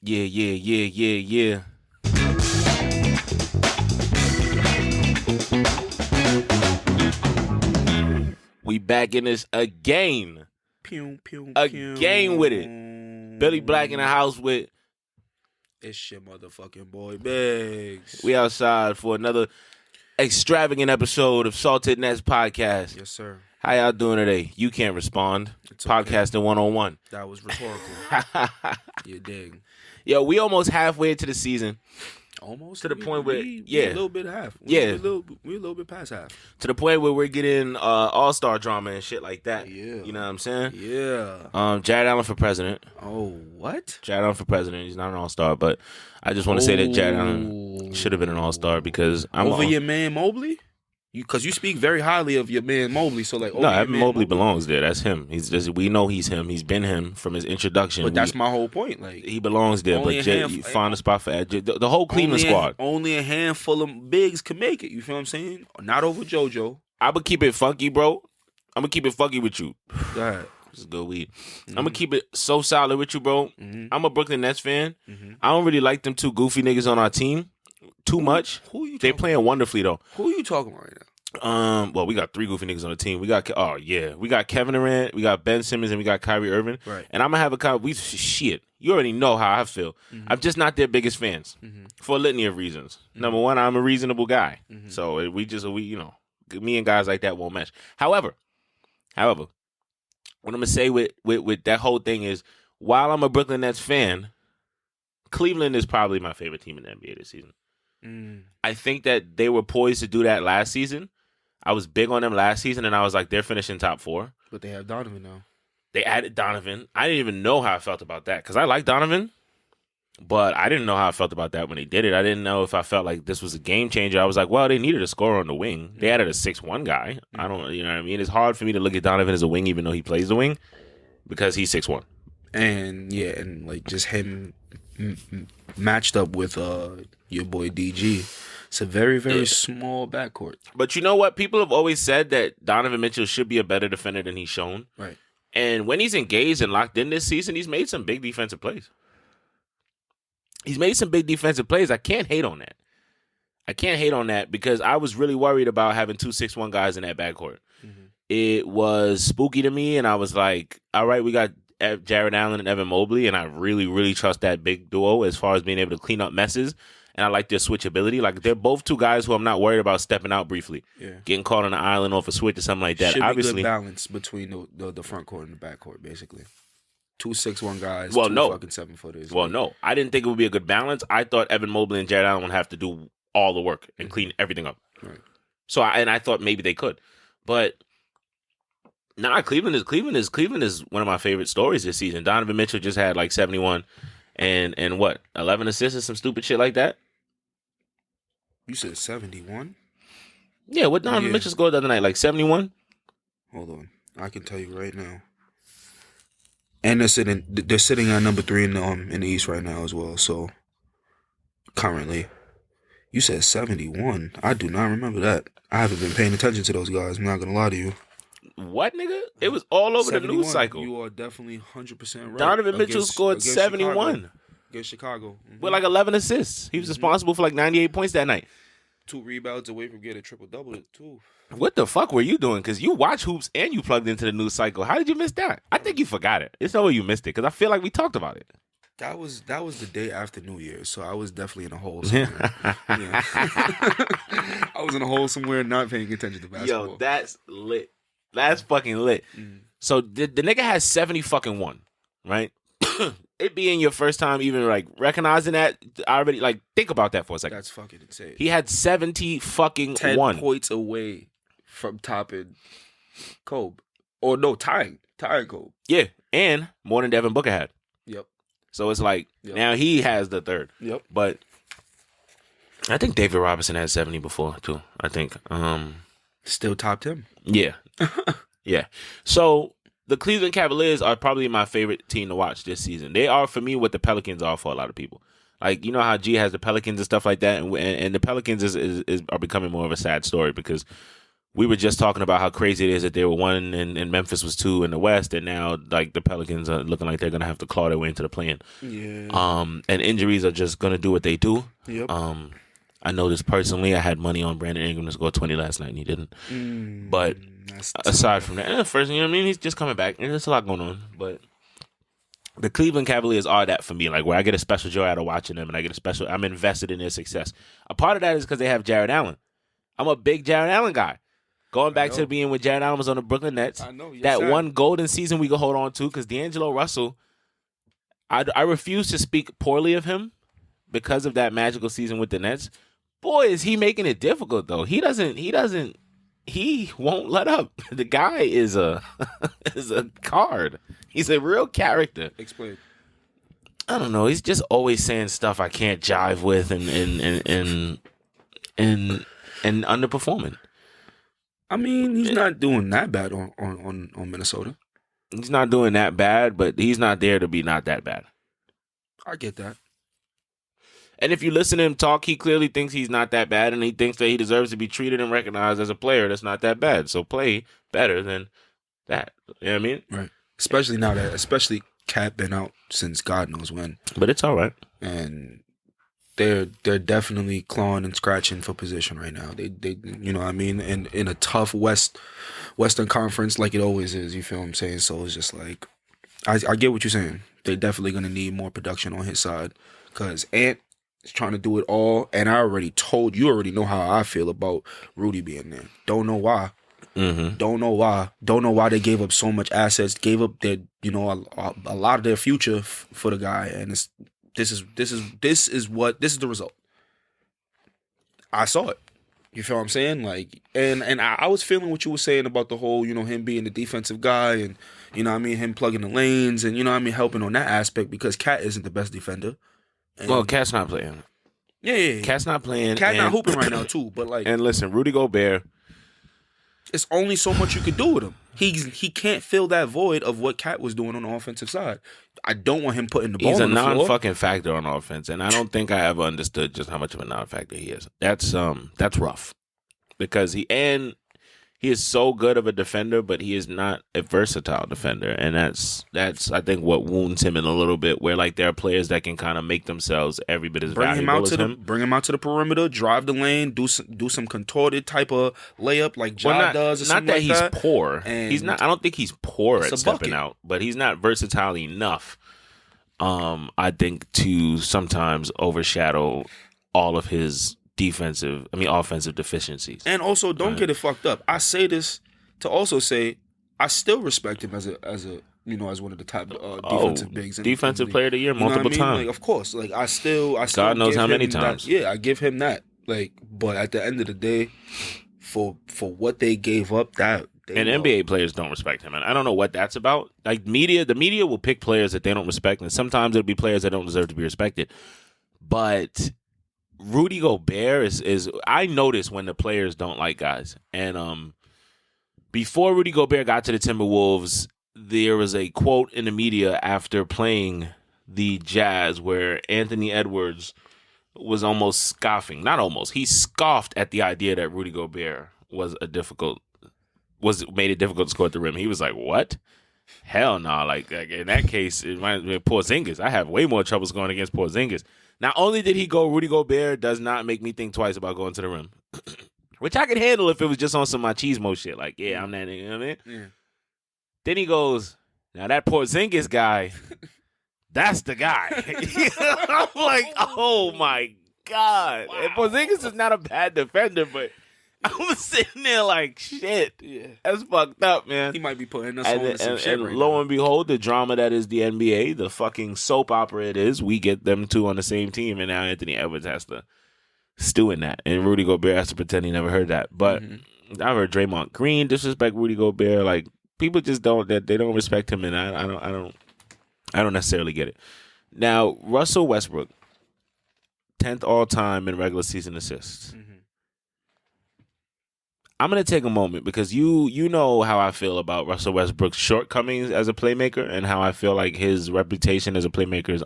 Yeah. We back in this again. Pew, pew, Again with it. Billy Black in the house with. It's your motherfucking boy Biggs. We outside for another extravagant episode of Salted Nets Podcast. Yes, sir. How y'all doing today? You can't respond. It's okay. Podcasting 101. That was rhetorical. You dig? Yo, we almost halfway into the season. Almost to the point where we yeah, a little bit half. Yeah, we a little bit past half. To the point where we're getting all-star drama and shit like that. Yeah, you know what I'm saying? Yeah. Jared Allen for president. Oh, what? Jared Allen for president. He's not an all-star, but I just want to say that Jared Allen should have been an all-star because I'm over your man Mobley. Because you speak very highly of your man Mobley, so like, no, Evan Mobley belongs there. That's him. He's just, we know he's him. He's been him from his introduction. But that's my whole point. Like, he belongs there. But you find a spot for Ed. The whole Cleveland squad. Only a handful of bigs can make it. You feel what I'm saying? Not over JoJo. I'm gonna keep it funky, bro. I'm gonna keep it funky with you. Go ahead. This is good weed. I'm gonna keep it so solid with you, bro. I'm a Brooklyn Nets fan. I don't really like them two goofy niggas on our team too much. Who you? They playing wonderfully though. Who are you talking about right now? Well, we got three goofy niggas on the team. We got Kevin Durant, we got Ben Simmons, and we got Kyrie Irving. Right. And I'm gonna have shit. You already know how I feel. I'm just not their biggest fans for a litany of reasons. Number one, I'm a reasonable guy, so we me and guys like that won't mesh. However, what I'm gonna say with that whole thing is, while I'm a Brooklyn Nets fan, Cleveland is probably my favorite team in the NBA this season. I think that they were poised to do that last season. I was big on them last season, and I was like, they're finishing top 4. But they have Donovan now. They added Donovan. I didn't even know how I felt about that because I like Donovan, but I didn't know how I felt about that when they did it. I didn't know if I felt like this was a game changer. I was like, well, they needed a scorer on the wing. They added a 6'1" guy. I don't, you know what I mean? It's hard for me to look at Donovan as a wing, even though he plays the wing, because he's 6'1". And yeah, and like just him matched up with your boy DG. It's a very, very small backcourt. But you know what? People have always said that Donovan Mitchell should be a better defender than he's shown. Right. And when he's engaged and locked in this season, he's made some big defensive plays. I can't hate on that. Because I was really worried about having 2 6'1" guys in that backcourt. It was spooky to me, and I was like, all right, we got Jared Allen and Evan Mobley, and I really, really trust that big duo as far as being able to clean up messes. And I like their switchability. Like, they're both two guys who I'm not worried about stepping out briefly. Yeah. Getting caught on the island off a switch or something like that. Should be obviously good balance between the front court and the back court, basically. 2 6'1" guys, well, 2 no. fucking 7-footers. Well, no. I didn't think it would be a good balance. I thought Evan Mobley and Jared Allen would have to do all the work and clean everything up. Right. So I thought maybe they could. But Cleveland is one of my favorite stories this season. Donovan Mitchell just had like 71 and what, 11 assists or some stupid shit like that. You said 71? Yeah, what Donovan Mitchell scored the other night? Like 71? Hold on. I can tell you right now. And they're sitting at number 3 in the East right now as well. So currently, you said 71. I do not remember that. I haven't been paying attention to those guys. I'm not gonna lie to you. What, nigga? It was all over the news cycle. You are definitely 100% right. Donovan Mitchell scored 71. Against Chicago. With like 11 assists. He was responsible for like 98 points that night. 2 rebounds away from getting a triple-double, too. What the fuck were you doing? Because you watch hoops and you plugged into the news cycle. How did you miss that? I think you forgot it. It's no way you missed it because I feel like we talked about it. That was the day after New Year's, so I was definitely in a hole somewhere. I was in a hole somewhere not paying attention to basketball. Yo, that's lit. That's fucking lit. So the nigga has 70 fucking 1, right? It being your first time even like recognizing that, I already like think about that for a second. That's fucking insane. He had 70 fucking 10 1 points away from topping Kobe. Or no, tying Kobe. Yeah, and more than Devin Booker had. Yep. So it's like now he has the third. Yep. But I think David Robinson had 70 before too. I think. Still topped him. Yeah. Yeah. So the Cleveland Cavaliers are probably my favorite team to watch this season. They are, for me, what the Pelicans are for a lot of people. Like, you know how G has the Pelicans and stuff like that, and the Pelicans are becoming more of a sad story because we were just talking about how crazy it is that they were 1 and Memphis was 2 in the West, and now like the Pelicans are looking like they're gonna have to claw their way into the play-in. Yeah. And injuries are just gonna do what they do. Yep. I know this personally. I had money on Brandon Ingram to score 20 last night, and he didn't. But aside from that, first, you know what I mean? He's just coming back, and there's a lot going on. But the Cleveland Cavaliers are that for me, like where I get a special joy out of watching them, and I'm invested in their success. A part of that is because they have Jared Allen. I'm a big Jared Allen guy. Going back to being when Jared Allen was on the Brooklyn Nets, I know, that one golden season we can hold on to, because D'Angelo Russell, I refuse to speak poorly of him because of that magical season with the Nets. Boy, is he making it difficult though. He won't let up. The guy is a card. He's a real character. Explain. I don't know. He's just always saying stuff I can't jive with and underperforming. I mean, he's not doing that bad on Minnesota. He's not doing that bad, but he's not there to be not that bad. I get that. And if you listen to him talk, he clearly thinks he's not that bad, and he thinks that he deserves to be treated and recognized as a player that's not that bad. So play better than that. You know what I mean? Right. Especially Cat been out since God knows when. But it's all right. And they're definitely clawing and scratching for position right now. They you know what I mean? And in a tough Western Conference like it always is, you feel what I'm saying? So it's just like I get what you're saying. They're definitely gonna need more production on his side. Cause Ant is trying to do it all, and I already told you already know how I feel about Rudy being there. Don't know why. Mm-hmm. Don't know why they gave up so much assets, gave up their a lot of their future for the guy, and this is the result. I saw it. You feel what I'm saying? Like, and I was feeling what you were saying about the whole, him being the defensive guy, and him plugging the lanes, and helping on that aspect, because Cat isn't the best defender. And well, Cat's not playing. Yeah. Cat's not playing. Cat not hooping right now too, but like. And listen, Rudy Gobert. It's only so much you could do with him. He can't fill that void of what Cat was doing on the offensive side. I don't want him putting the ball on the floor. He's a non-fucking factor on offense, and I don't think I ever understood just how much of a non-factor he is. That's rough, because he is so good of a defender, but he is not a versatile defender, and that's I think what wounds him in a little bit. Where like there are players that can kind of make themselves every bit as valuable as him. Bring him out to the perimeter, drive the lane, do some contorted type of layup like Ja does. Or something like not that he's poor. And he's not. I don't think he's poor at stepping bucket. out, but he's not versatile enough. I think to sometimes overshadow all of his offensive deficiencies. And also, don't get it fucked up. I say this to also say I still respect him as one of the top defensive bigs. Defensive player of the year multiple times. Like, of course, like I still God knows how many times. I give him that. Like, but at the end of the day, for what they gave up, NBA players don't respect him, and I don't know what that's about. Like the media will pick players that they don't respect, and sometimes it'll be players that don't deserve to be respected. But Rudy Gobert is I notice when the players don't like guys. And before Rudy Gobert got to the Timberwolves, there was a quote in the media after playing the Jazz where Anthony Edwards was almost scoffing. Not almost. He scoffed at the idea that Rudy Gobert made it difficult to score at the rim. He was like, "What? Hell no!" Like in that case, it reminds me of Porzingis. I have way more trouble scoring against Porzingis. Not only did he go, Rudy Gobert does not make me think twice about going to the rim, which I could handle if it was just on some machismo shit. Like, yeah, I'm that nigga. You know what I mean? Yeah. Then he goes, now that Porzingis guy, that's the guy. I'm like, oh my God. Wow. And Porzingis is not a bad defender, but I was sitting there like, shit. Yeah. That's fucked up, man. He might be putting us on some shit right lo now. and behold, the drama that is the NBA, the fucking soap opera it is, we get them two on the same team, and now Anthony Edwards has to stew in that. And Rudy Gobert has to pretend he never heard that. But I've heard Draymond Green disrespect Rudy Gobert. Like, people just don't respect him, and I don't necessarily get it. Now, Russell Westbrook, 10th all-time in regular season assists. I'm going to take a moment because you know how I feel about Russell Westbrook's shortcomings as a playmaker and how I feel like his reputation as a playmaker is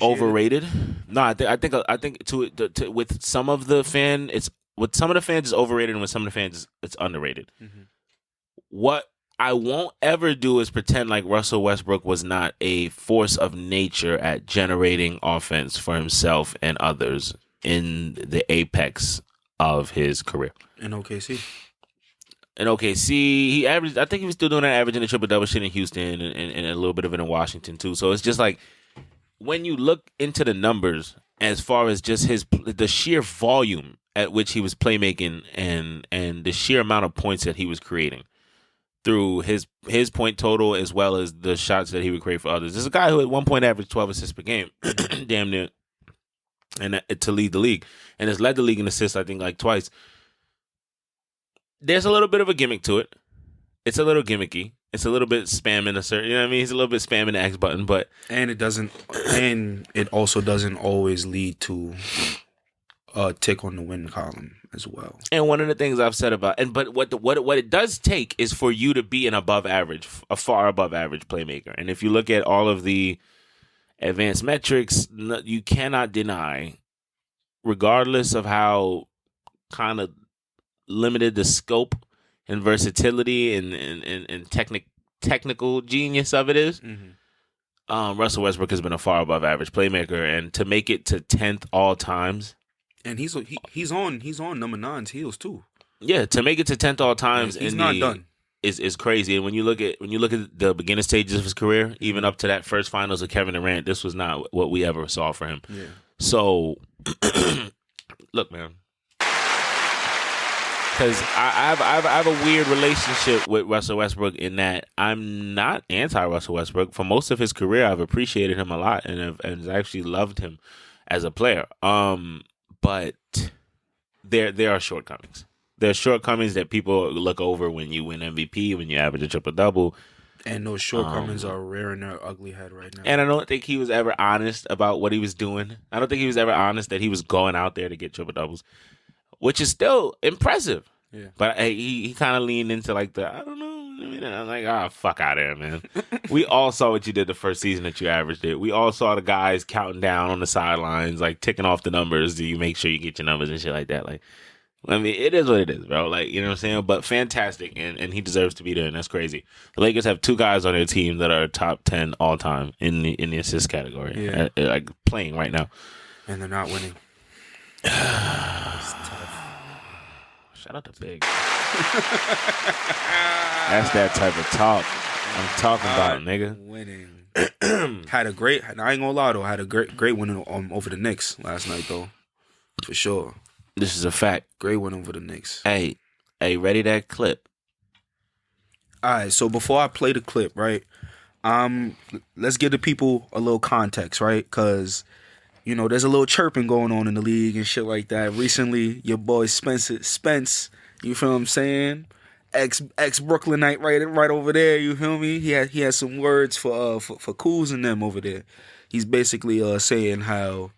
overrated. No, I think to with some of the fan, it's with some of the fans it's overrated and with some of the fans it's underrated. Mm-hmm. What I won't ever do is pretend like Russell Westbrook was not a force of nature at generating offense for himself and others in the apex of his career. In OKC. In OKC, he averaged, I think he was still doing that, averaging the triple-double shit in Houston and a little bit of it in Washington too. So it's just like, when you look into the numbers as far as just the sheer volume at which he was playmaking and the sheer amount of points that he was creating through his point total as well as the shots that he would create for others. There's a guy who at one point averaged 12 assists per game, damn near, and to lead the league, and has led the league in assists I think like twice. There's a little bit of a gimmick to it. It's a little gimmicky. It's a little bit spamming a certain, you know what I mean? He's a little bit spamming the X button, but it also doesn't always lead to a tick on the win column as well. And one of the things I've said about, but what it does take is for you to be an above average, a far above average playmaker. And if you look at all of the advanced metrics, you cannot deny, regardless of how kind of limited the scope and versatility and technical genius of it is, Russell Westbrook has been a far above average playmaker, and to make it to 10th all times, and he's on number 9's heels too. Yeah, to make it to 10th all times, he's not done. Is crazy. And when you look at the beginning stages of his career, even up to that first finals of Kevin Durant, this was not what we ever saw for him. Yeah. So, look, man. Because I have a weird relationship with Russell Westbrook in that I'm not anti-Russell Westbrook. For most of his career, I've appreciated him a lot and have actually loved him as a player. But there are shortcomings. There are shortcomings that people look over when you win MVP, when you average a triple-double. And those shortcomings are rearing their ugly head right now. And I don't think he was ever honest about what he was doing. I don't think he was ever honest that he was going out there to get triple-doubles, which is still impressive. Yeah. But he kind of leaned into like I don't know. I mean, I'm like, fuck out of here, man. We all saw what you did the first season that you averaged it. We all saw the guys counting down on the sidelines, like ticking off the numbers. Do you make sure you get your numbers and shit like that? Like, I mean, it is what it is, bro. Like, you know what I'm saying? But fantastic, and he deserves to be there, and that's crazy. The Lakers have 2 guys on their team that are top 10 all time in the assist category, like playing right now, and they're not winning. Shout out to Big. That's that type of talk I'm talking about, nigga. Winning. Had a great. I ain't gonna lie though. Had a great win over the Knicks last night though, for sure. This is a fact. Great win over the Knicks. Hey, ready that clip? All right. So before I play the clip, right? Let's give the people a little context, right? Because there's a little chirping going on in the league and shit like that. Recently, your boy Spence, you feel what I'm saying? Ex Brooklynite right over there, you feel me? He had some words for Kuz and them over there. He's basically saying how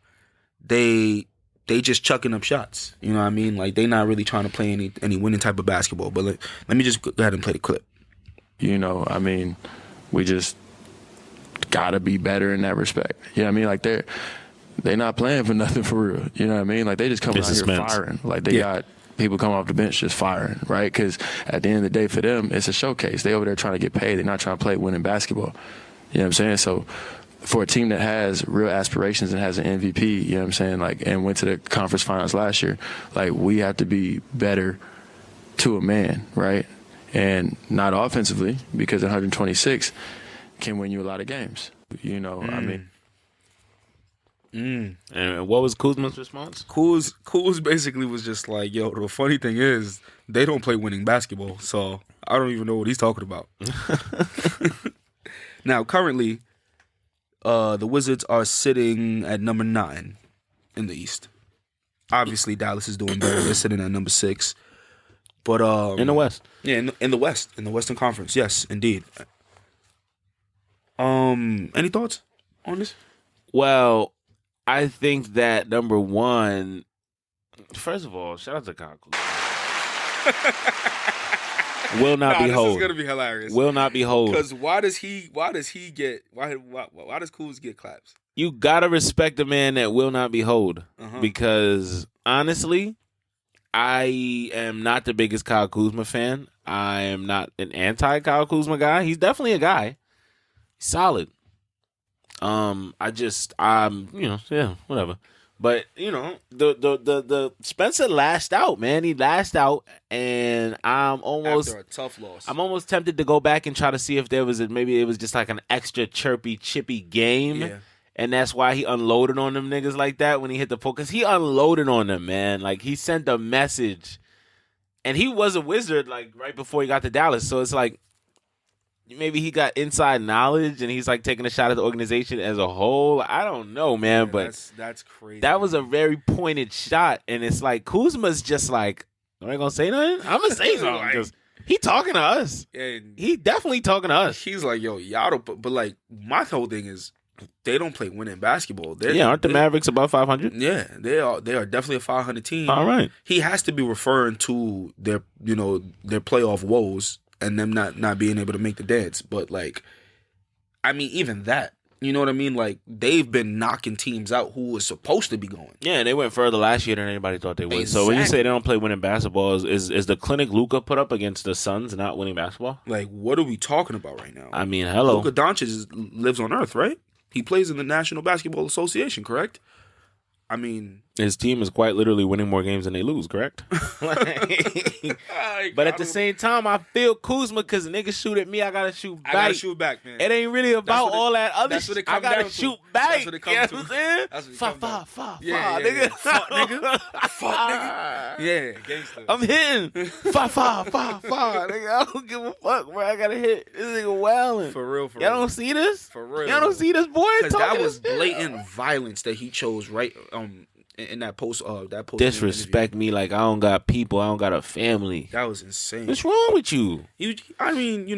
they just chucking up shots. You know what I mean? Like they not really trying to play any winning type of basketball. But let me just go ahead and play the clip. I mean, we just gotta be better in that respect. You know what I mean? Like they're not playing for nothing for real. You know what I mean? Like they just coming out here firing. Like they got people come off the bench just firing, right? Because at the end of the day, for them, it's a showcase. They over there trying to get paid. They're not trying to play winning basketball. You know what I'm saying? So for a team that has real aspirations and has an MVP, you know what I'm saying, like, and went to the conference finals last year, like we have to be better to a man, right? And not offensively, because 126 can win you a lot of games. I mean. And what was Kuzma's response? Kuz basically was just like, yo, the funny thing is, they don't play winning basketball, so I don't even know what he's talking about. Now, currently, the Wizards are sitting at number 9 in the East. Obviously, Dallas is doing better. They're sitting at number 6. But in the West. Yeah, in the West. In the Western Conference. Yes, indeed. Any thoughts on this? Well, I think that number 1, first of all, shout out to Kaku. Will not be hold. This is gonna be hilarious. Will not be hold. Because why does Kuz get claps? You gotta respect a man that will not be hold. Because honestly, I am not the biggest Kyle Kuzma fan. I am not an anti-Kyle Kuzma guy. He's definitely a guy. He's solid. I'm whatever. But the Spencer lashed out, man. He lashed out, and After a tough loss. I'm almost tempted to go back and try to see if maybe it was just like an extra chirpy, chippy game. Yeah. And that's why he unloaded on them niggas like that when he hit the poke. Because he unloaded on them, man. Like, he sent a message. And he was a Wizard, like, right before he got to Dallas. So it's like, maybe he got inside knowledge and he's, like, taking a shot at the organization as a whole. I don't know, man. But that's crazy. That was a very pointed shot. And it's like, Kuzma's just like, am I going to say nothing? I'm going to say something. Because he talking to us. And he definitely talking to us. He's like, yo, y'all don't. But like, my whole thing is, they don't play winning basketball. Aren't the Mavericks above 500? Yeah, they are. They are definitely a 500 team. All right. He has to be referring to their playoff woes and them not being able to make the dance. But like, I mean, even that, you know what I mean? Like, they've been knocking teams out who was supposed to be going. Yeah, and they went further last year than anybody thought they would. Exactly. So when you say they don't play winning basketball, is the clinic Luka put up against the Suns not winning basketball? Like, what are we talking about right now? I mean, hello. Luka Doncic lives on Earth, right? He plays in the National Basketball Association, correct? I mean, his team is quite literally winning more games than they lose, correct? But at the same time, I feel Kuzma because niggas shoot at me, I gotta shoot back. I gotta shoot back, man. It ain't really about all that other shit. I gotta shoot back. That's what it comes to. You know what I'm saying? That's what it Fuck, comes fuck, nigga. Fuck, nigga. Fuck, nigga. Yeah, gangster. I'm hitting. Fuck, nigga. I don't give a fuck, bro. I gotta hit. This nigga wildin'. For real. Y'all don't see this? For real. Y'all don't see this, boy? Because that was blatant violence that he chose right in that post. Disrespect me like I don't got people. I don't got a family. That was insane. What's wrong with you? I mean,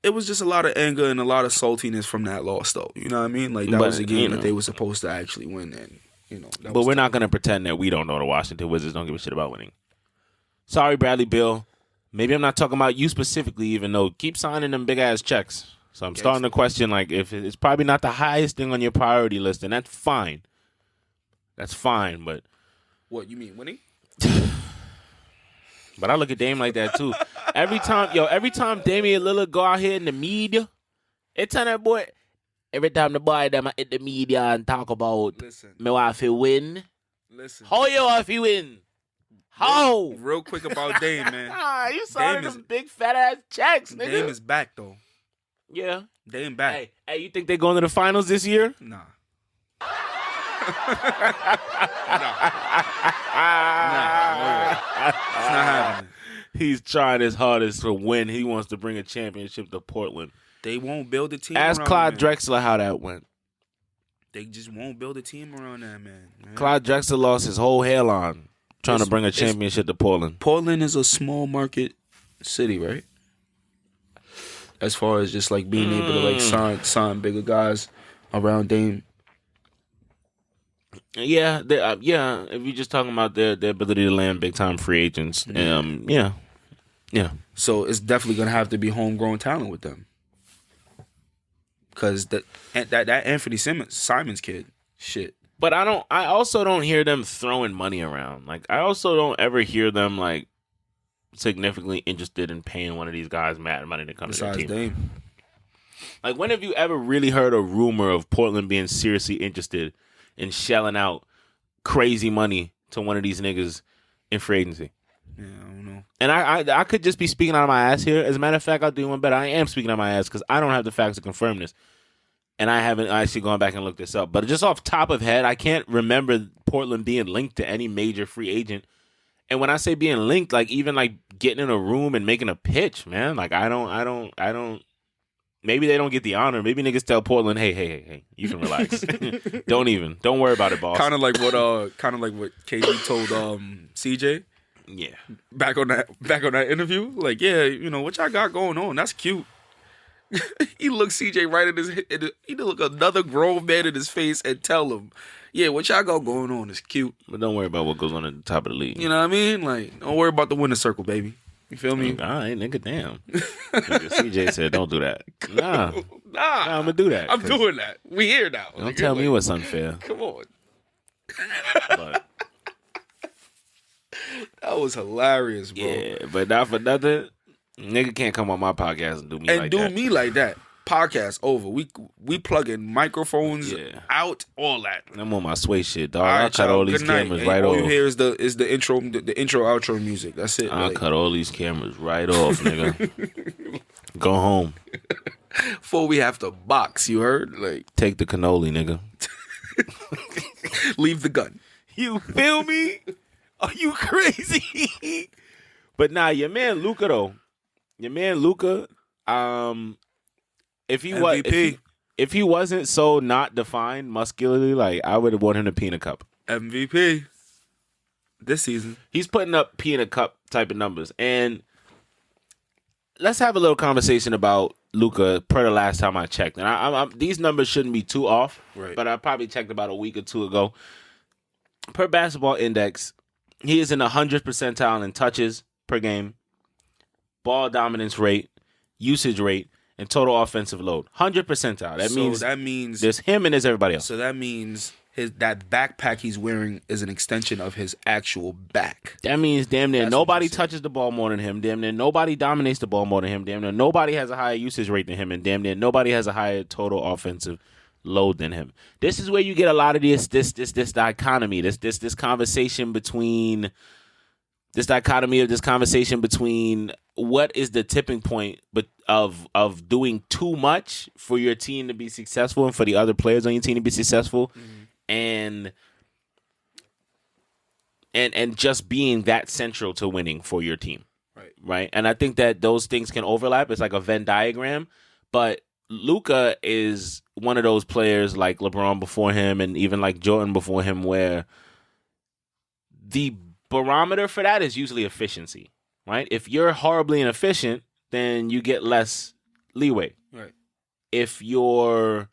it was just a lot of anger and a lot of saltiness from that loss, though. You know what I mean? Like, that was a game that they were supposed to actually win, and but we're not gonna pretend that we don't know the Washington Wizards don't give a shit about winning. Sorry, Bradley Beal. Maybe I'm not talking about you specifically, even though keep signing them big ass checks. So I'm starting to question, like, if it's probably not the highest thing on your priority list, and that's fine. That's fine, but what you mean winning? But I look at Dame like that too. Every time Damian Lillard go out here in the media, it's on that boy. Every time the boy them in the media and talk about me wife win. Listen. How you wife win? How? Real quick about Dame, man. You saw them big fat ass checks, nigga. Dame is back though. Yeah. Dame back. Hey, you think they going to the finals this year? Nah. No way. It's not happening. He's trying his hardest to win. He wants to bring a championship to Portland. They won't build a team. Ask around Clyde that, Drexler how that went. They just won't build a team around that, man. Clyde Drexler lost his whole hairline trying to bring a championship to Portland. Portland is a small market city, right? As far as just like being able to like sign bigger guys around Dame. Yeah, yeah. If you're just talking about their ability to land big time free agents, yeah. So it's definitely gonna have to be homegrown talent with them, because that Anthony Simons kid, shit. But I also don't hear them throwing money around. Like, I also don't ever hear them like significantly interested in paying one of these guys mad money to come to their team. Dame. Like, when have you ever really heard a rumor of Portland being seriously interested in shelling out crazy money to one of these niggas in free agency? Yeah, I don't know. And I could just be speaking out of my ass here. As a matter of fact, I'll do one better. I am speaking out of my ass because I don't have the facts to confirm this. And I haven't actually gone back and looked this up. But just off top of head, I can't remember Portland being linked to any major free agent. And when I say being linked, like, even like getting in a room and making a pitch, man. Like, I don't. Maybe they don't get the honor. Maybe niggas tell Portland, hey, you can relax. Don't worry about it, boss. Kind of like what KD told CJ. Yeah. Back on that interview, like, yeah, what y'all got going on? That's cute. He looked CJ right in his head. He look another grown man in his face and tell him, yeah, what y'all got going on is cute. But don't worry about what goes on at the top of the league. You know what I mean? Like, don't worry about the winner circle, baby. You feel me? All right, nigga, damn. Nigga, CJ said, don't do that. Nah, I'm going to do that. I'm doing that. We here now. Don't tell me what's unfair. Come on. But That was hilarious, bro. Yeah, but not for nothing. Nigga can't come on my podcast and do me like that. me like that. Podcast over. We plugging microphones out, all that. I'm on my sway shit, dog. Right, I'll cut all these good night. cameras right all off. You hear is the intro outro music. That's it. I'll cut all these cameras right off, nigga. Go home. Before we have to box, you heard? Like, take the cannoli, nigga. Leave the gun. You feel me? Are you crazy? But nah, your man Luka though. Your man Luka, if he wasn't so not defined muscularly, like I would have won him the peanut cup. MVP this season. He's putting up peanut cup type of numbers. And let's have a little conversation about Luka per the last time I checked. And I'm these numbers shouldn't be too off, right? But I probably checked about a week or two ago. Per Basketball Index, he is in the 100th percentile in touches per game, ball dominance rate, usage rate, and total offensive load. 100 percentile. That means there's him and there's everybody else. So that means that backpack he's wearing is an extension of his actual back. That means damn near nobody touches the ball more than him. Damn near nobody dominates the ball more than him. Damn near nobody has a higher usage rate than him. And damn near nobody has a higher total offensive load than him. This is where you get a lot of this dichotomy, this conversation between what is the tipping point of doing too much for your team to be successful and for the other players on your team to be successful, and just being that central to winning for your team. Right? And I think that those things can overlap. It's like a Venn diagram, but Luka is one of those players like LeBron before him and even like Jordan before him where the barometer for that is usually efficiency, right? If you're horribly inefficient, then you get less leeway. Right. If you're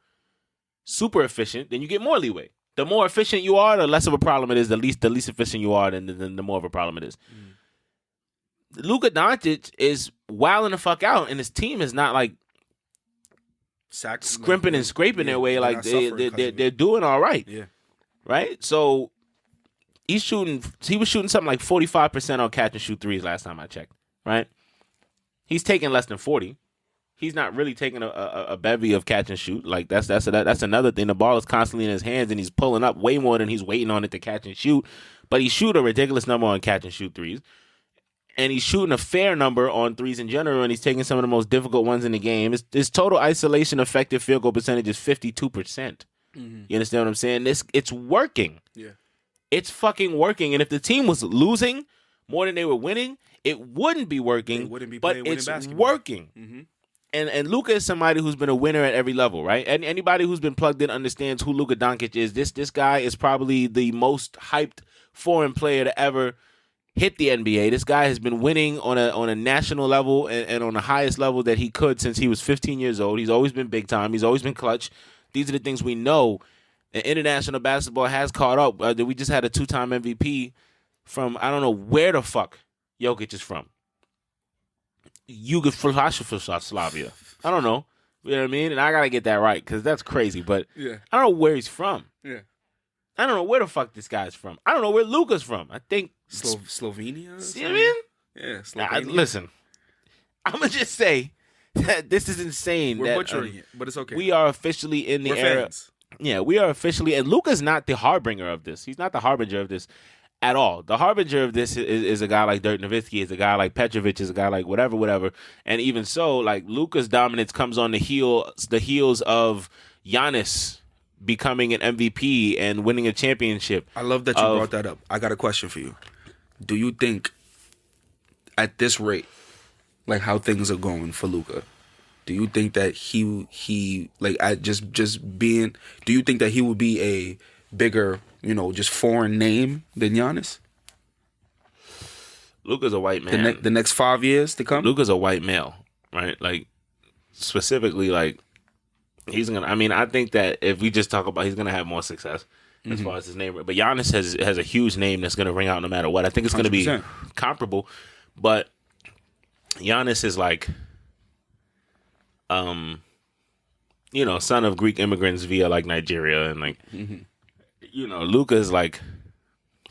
super efficient, then you get more leeway. The more efficient you are, the less of a problem it is. The least efficient you are, then the more of a problem it is. Luka Doncic is wilding the fuck out, and his team is not like scrimping and scraping their way. Like they're doing all right. Yeah. Right? So he was shooting something like 45% on catch and shoot threes last time I checked. Right? He's taking less than 40. He's not really taking a bevy of catch and shoot. Like that's another thing. The ball is constantly in his hands and he's pulling up way more than he's waiting on it to catch and shoot. But he shoot a ridiculous number on catch and shoot threes. And he's shooting a fair number on threes in general, and he's taking some of the most difficult ones in the game. His total isolation effective field goal percentage is 52%. You understand what I'm saying? It's working. Yeah. It's fucking working. And if the team was losing more than they were winning, it wouldn't be working. But it's working. And Luka is somebody who's been a winner at every level, right? And anybody who's been plugged in understands who Luka Doncic is. This guy is probably the most hyped foreign player to ever hit the NBA. This guy has been winning on a national level and on the highest level that he could since he was 15 years old. He's always been big time. He's always been clutch. These are the things we know. And international basketball has caught up. We just had a 2-time MVP from, I don't know where the fuck Jokic is from. Yugoslavia. I don't know. You know what I mean? And I got to get that right because that's crazy. But I don't know where he's from. Yeah. I don't know where the fuck this guy's from. I don't know where Luka's from. I think Slovenia. See what I mean? Yeah, Slovenia. Listen, I'm gonna just say that this is insane. We're butchering it, but it's okay. We are officially in the era. Fans. Yeah, we are officially, and Luka's not the harbinger of this. He's not the harbinger of this at all. The harbinger of this is a guy like Dirk Nowitzki, is a guy like Petrovic, is a guy like whatever. And even so, like Luka's dominance comes on the heels of Giannis becoming an MVP and winning a championship. I love that you brought that up. I got a question for you. Do you think at this rate, like how things are going for Luka, do you think that he like at just being, do you think that he would be a bigger, just foreign name than Giannis? Luka's a white man. The next 5 years to come? Luka's a white male, right? Like specifically like he's gonna. I mean, I think that if we just talk about, he's gonna have more success as far as his name. But Giannis has a huge name that's gonna ring out no matter what. I think it's gonna 100%. be comparable, but Giannis is like, son of Greek immigrants via like Nigeria, and like, Luka is like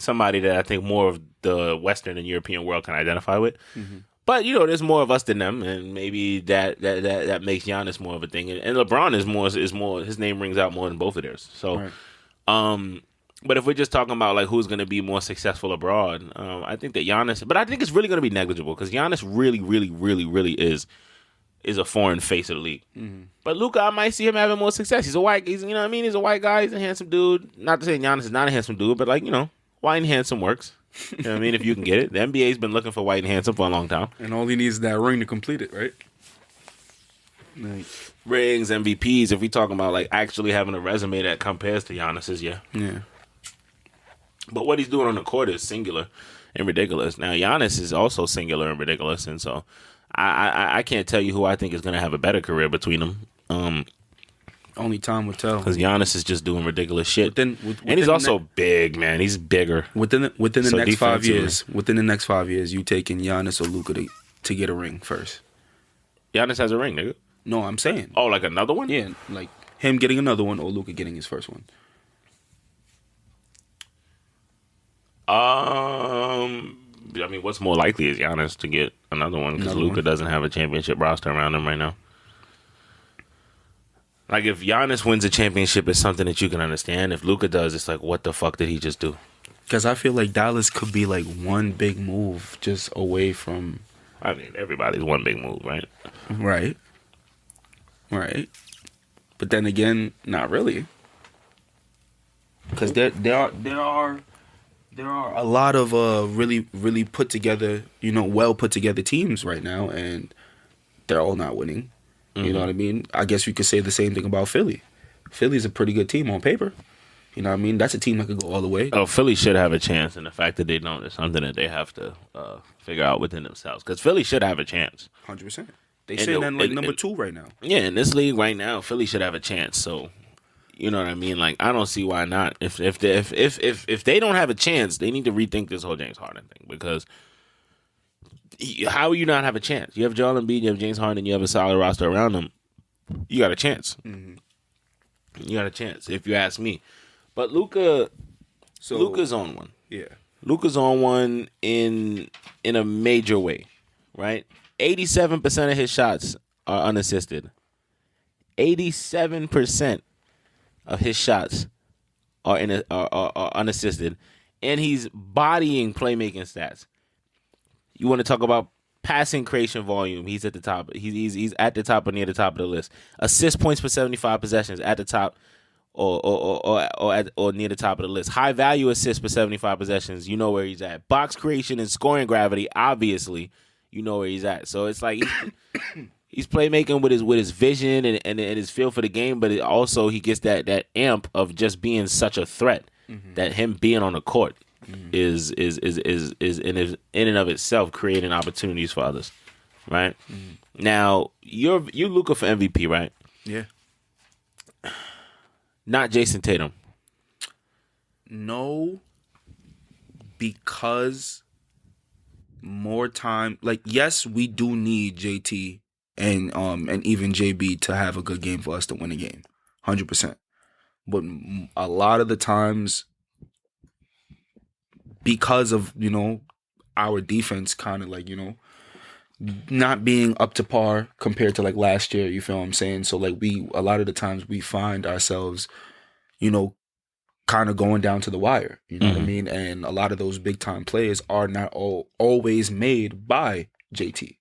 somebody that I think more of the Western and European world can identify with. Mm-hmm. But there's more of us than them, and maybe that makes Giannis more of a thing. And LeBron is more. His name rings out more than both of theirs. So, Right. But if we're just talking about like who's going to be more successful abroad, I think that Giannis. But I think it's really going to be negligible because Giannis really, really, really, really is a foreign face of the league. Mm-hmm. But Luka, I might see him having more success. He's a white. He's He's a white guy. He's a handsome dude. Not to say Giannis is not a handsome dude, but like white and handsome works. You know what I mean? If you can get it, the NBA's been looking for white and handsome for a long time. And all he needs is that ring to complete it, right? Like, Rings, MVPs. If we talking about like actually having a resume that compares to Giannis's, yeah. But what he's doing on the court is singular and ridiculous. Now Giannis is also singular and ridiculous, and so I can't tell you who I think is going to have a better career between them. Only time will tell. Because Giannis is just doing ridiculous shit, and he's also big, man. He's bigger. Within the next 5 years, you taking Giannis or Luka to get a ring first? Giannis has a ring, nigga. No, I'm saying. Oh, like another one? Yeah, like him getting another one or Luka getting his first one. I mean, what's more likely is Giannis to get another one because Luka doesn't have a championship roster around him right now. Like, if Giannis wins a championship, it's something that you can understand. If Luka does, it's like, what the fuck did he just do? Because I feel like Dallas could be like one big move just away from. I mean, everybody's one big move, right? Right. But then again, not really. Because there are a lot of really, really put together, well put together teams right now, and they're all not winning. Mm-hmm. You know what I mean? I guess you could say the same thing about Philly. Philly's a pretty good team on paper. You know what I mean? That's a team that could go all the way. Oh, Philly should have a chance, and the fact that they don't is something that they have to figure out within themselves. Because Philly should have a chance. 100%. They sitting at number 2 right now. Yeah, in this league right now, Philly should have a chance. So, you know what I mean? Like, I don't see why not. If they don't have a chance, they need to rethink this whole James Harden thing. Because how will you not have a chance? You have Joel Embiid, you have James Harden, you have a solid roster around them. You got a chance. Mm-hmm. You got a chance, if you ask me. But Luka's on one. Yeah. Luka's on one in a major way, right? 87% of his shots are unassisted. 87% of his shots are unassisted, and he's bodying playmaking stats. You want to talk about passing creation volume? He's at the top. He's at the top or near the top of the list. Assist points per 75 possessions at the top or near the top of the list. High value assists per 75 possessions. You know where he's at. Box creation and scoring gravity. Obviously, you know where he's at. So it's like he's playmaking with his vision and his feel for the game, but also he gets that amp of just being such a threat that him being on the court is in and of itself creating opportunities for others, right? Now you're Luka for MVP, right? Yeah. Not Jason Tatum. No, because more time. Like, yes, we do need JT and even JB to have a good game for us to win a game, 100%. But a lot of the times, because of our defense, kind of like not being up to par compared to like last year. You feel what I'm saying? So like a lot of the times we find ourselves, kind of going down to the wire. You know what I mean? And a lot of those big time plays are not always made by JT.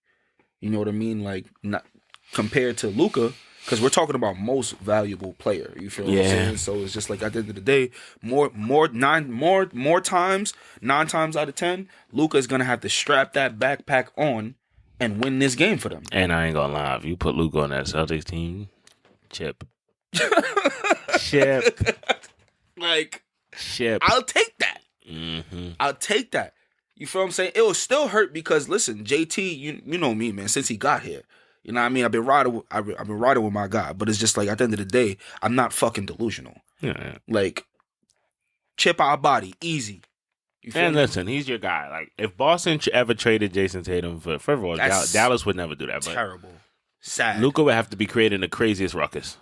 You know what I mean? Like, not compared to Luka, because we're talking about most valuable player. You feel what I'm saying? So it's just like at the end of the day, more times, 9 times out of 10, Luka is gonna have to strap that backpack on and win this game for them. And I ain't gonna lie, if you put Luka on that Celtics team, chip. Like, chip. I'll take that. I'll take that. You feel what I'm saying? It will still hurt because, listen, JT, you know me, man, since he got here. You know what I mean? I've been riding with my guy, but it's just like at the end of the day, I'm not fucking delusional. Yeah. Like, chip our body, easy. And listen, he's your guy. Like, if Boston ever traded Jason Tatum first of all, Dallas would never do that. But terrible. Sad. Luka would have to be creating the craziest ruckus.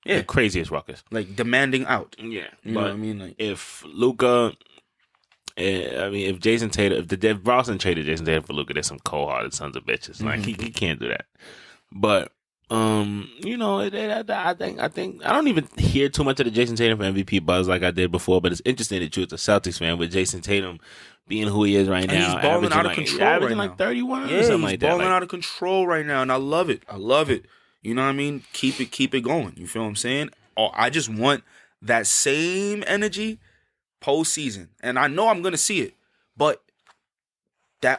Yeah. The craziest ruckus. Like, demanding out. Yeah. You know what I mean? Like, if Luka I mean, if Boston traded Jason Tatum for Luka, they're some cold-hearted sons of bitches. Like he can't do that. But you know, I think I don't even hear too much of the Jason Tatum for MVP buzz like I did before. But it's interesting that you're a Celtics fan with Jason Tatum being who he is right and now. He's balling out of control averaging right like 31 now. or something he's like that. balling out of control right now, and I love it. You know what I mean? Keep it going. You feel what I'm saying? I just want that same energy postseason, and I know I'm gonna see it, but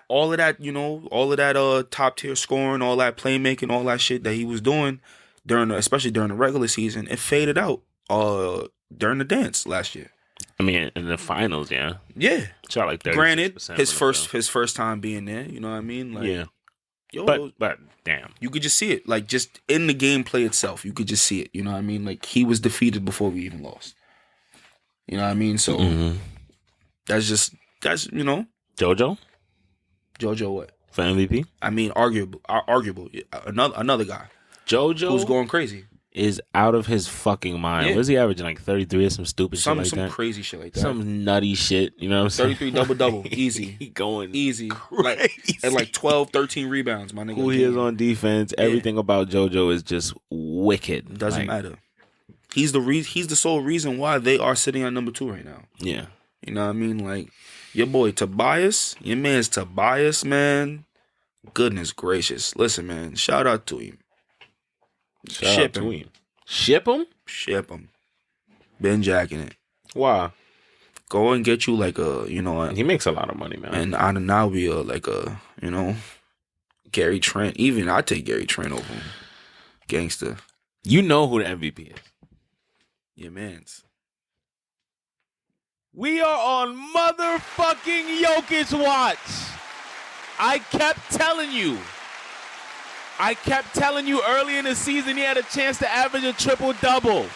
all of that top tier scoring, all that playmaking, all that shit that he was doing especially during the regular season, it faded out during the dance last year. I mean, in the finals, yeah, shot like 36%. Granted, his first time being there, you know what I mean? Like, yeah, yo, but damn, you could just see it, like just in the gameplay itself, you could just see it. You know what I mean? Like he was defeated before we even lost. You know what I mean? So that's you know, JoJo what for MVP? I mean, arguable, another guy. JoJo, who's going crazy, is out of his fucking mind. Yeah. Was he averaging like 33 or some stupid shit like that? Some crazy shit like that. Some nutty shit. You know what I'm saying? 33 double, easy. He going easy. crazy. And like 12, 13 rebounds, my nigga. Who he is on defense, everything about JoJo is just wicked. Doesn't matter. He's the sole reason why they are sitting at number 2 right now. Yeah. You know what I mean? Like, your boy Tobias, your man's Tobias, man. Goodness gracious. Listen, man, shout out to him. Ship him. Ship him? Ship him. Been jacking it. Why? Go and get you like a, you know. He makes a lot of money, man. And out of now be like a, you know, Gary Trent. Even I take Gary Trent over him. Gangster. You know who the MVP is. Your man's. We are on motherfucking Jokic watch. I kept telling you early in the season he had a chance to average a triple-double.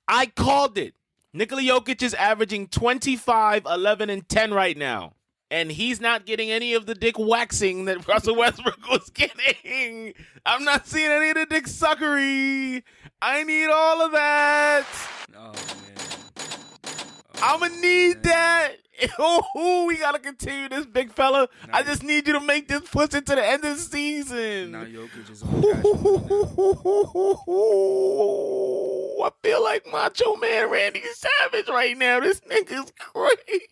I called it. Nikola Jokic is averaging 25, 11, and 10 right now. And he's not getting any of the dick waxing that Russell Westbrook was getting. I'm not seeing any of the dick suckery. I need all of that. Oh, man. I'm going to need that. Oh, we got to continue this, big fella. I just need you to make this push into the end of the season. Now Jokic is on I feel like Macho Man Randy Savage right now. This nigga's crazy.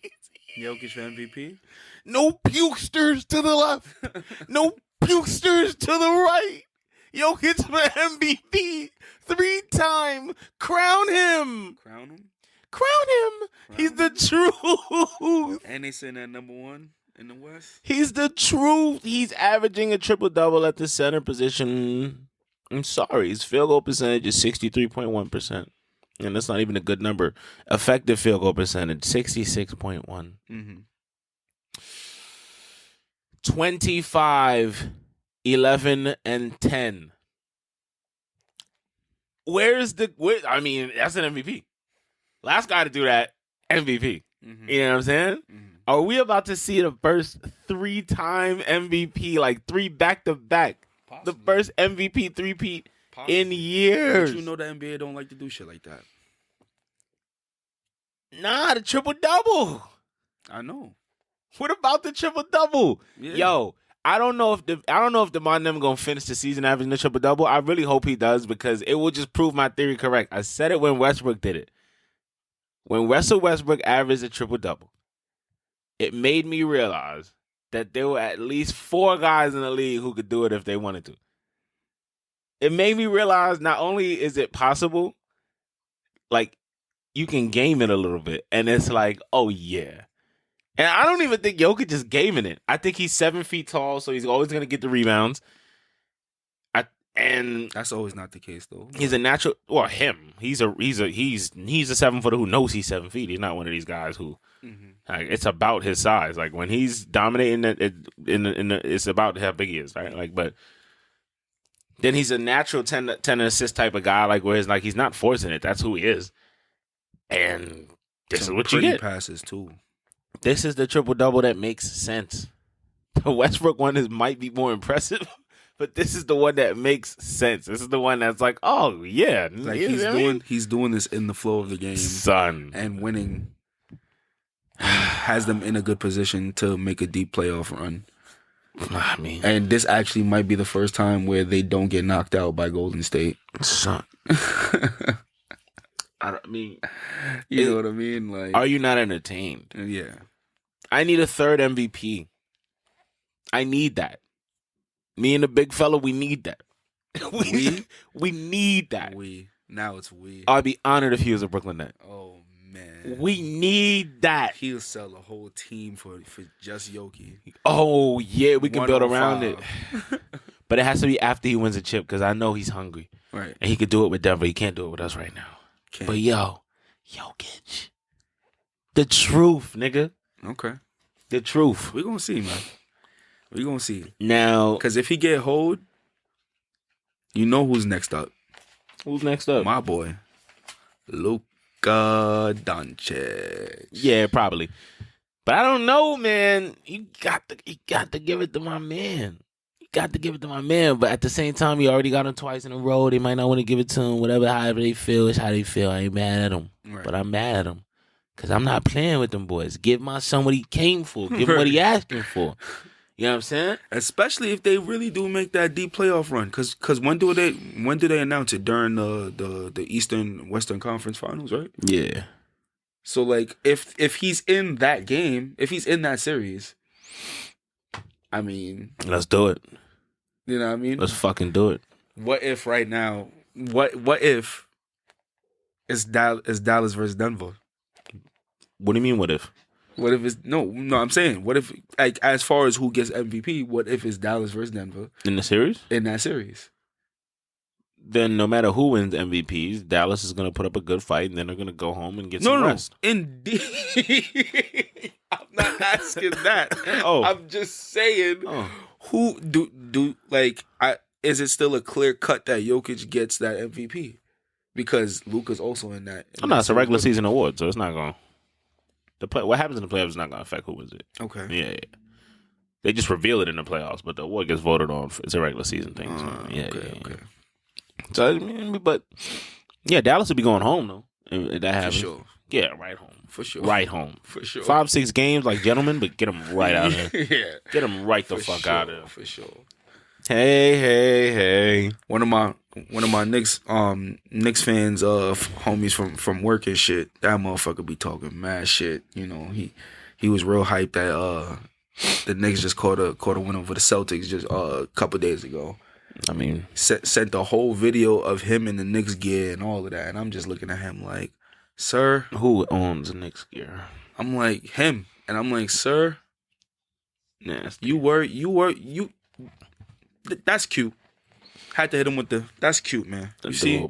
Jokic for MVP? No pukesters to the left. No pukesters to the right. Jokic for MVP. 3-time. Crown him. He's the truth. And they sitting at number 1 in the West. He's the truth. He's averaging a triple-double at the center position. I'm sorry. His field goal percentage is 63.1%. And that's not even a good number. Effective field goal percentage, 66.1. Mm-hmm. 25, 11, and 10. I mean, that's an MVP. Last guy to do that, MVP. Mm-hmm. You know what I'm saying? Mm-hmm. Are we about to see the first 3-time MVP, like 3 back-to-back? The first MVP three-peat in years. But you know the NBA don't like to do shit like that. Nah, the triple-double. I know. What about the triple-double? Yeah. Yo, I don't know if DeMar them gonna finish the season averaging the triple-double. I really hope he does because it will just prove my theory correct. I said it when Westbrook did it. When Russell Westbrook averaged a triple-double, it made me realize that there were at least 4 guys in the league who could do it if they wanted to. It made me realize not only is it possible, like, you can game it a little bit. And it's like, oh, yeah. And I don't even think Jokic is gaming it. I think he's 7 feet tall, so he's always going to get the rebounds. And that's always not the case, though. He's a natural. Well, him. He's a 7-footer who knows he's 7 feet. He's not one of these guys who. Mm-hmm. Like, it's about his size. Like when he's dominating it's about how big he is, right? Like, but then he's a natural 10 assist type of guy. Like where he's like he's not forcing it. That's who he is. And this is what you get. Passes too. This is the triple-double that makes sense. The Westbrook one might be more impressive. But this is the one that makes sense. This is the one that's like, oh yeah, like he's doing this in the flow of the game, son, and winning has them in a good position to make a deep playoff run. I mean, And this actually might be the first time where they don't get knocked out by Golden State. son. I mean, you know what I mean? Like, are you not entertained? Yeah. I need a third MVP. I need that. Me and the big fella, we need that. we need that. Now it's we. I'd be honored if he was a Brooklyn Net. Oh man, we need that. He'll sell a whole team for just Yoki. Oh yeah, we can build around it. But it has to be after he wins a chip because I know he's hungry. Right, and he could do it with Denver. He can't do it with us right now. Can't. But Jokic, the truth, nigga. Okay, the truth. We gonna see, man. We gonna see now. Because if he get hold, you know who's next up. Who's next up? My boy, Luka Doncic. Yeah, probably. But I don't know, man. You got to give it to my man. You got to give it to my man. But at the same time, he already got him twice in a row. They might not want to give it to him. However they feel is how they feel. I ain't mad at him. Right. But I'm mad at him. Because I'm not playing with them boys. Give my son what he came for. Give him what he asking for. You know what I'm saying? Especially if they really do make that deep playoff run. Because when do they announce it? During the Eastern Western Conference Finals, right? Yeah. So like if he's in that game, if he's in that series, I mean, let's do it. You know what I mean? Let's fucking do it. What if right now? What if it's Dallas versus Denver? What do you mean? What if? What if it's no? I'm saying, what if, like, as far as who gets MVP, what if it's Dallas versus Denver in the series? In that series, then no matter who wins MVPs, Dallas is going to put up a good fight, and then they're going to go home and get some rest. Indeed, I'm not asking that. I'm just saying, who do like? Is it still a clear cut that Jokic gets that MVP? Because Luka's also in that. It's a regular season award, so it's not going. What happens in the playoffs is not going to affect who wins it. Okay. Yeah. They just reveal it in the playoffs, but the award gets voted on. It's a regular season thing. So, okay. So, but yeah, Dallas will be going home though. If that happens. For sure. Yeah, right home. For sure. Right home. For sure. 5-6 games like gentlemen, but get them right out of here. Yeah. Get them right the fuck out of here. For sure. Hey. One of my Knicks fans, homies from work and shit. That motherfucker be talking mad shit. You know, he was real hyped that the Knicks just caught a win over the Celtics just a couple days ago. I mean, sent the whole video of him in the Knicks gear and all of that, and I'm just looking at him like, sir, who owns the Knicks gear? I'm like, him, and I'm like, sir, nasty. You. That's cute. Had to hit him with that's cute, man. You see,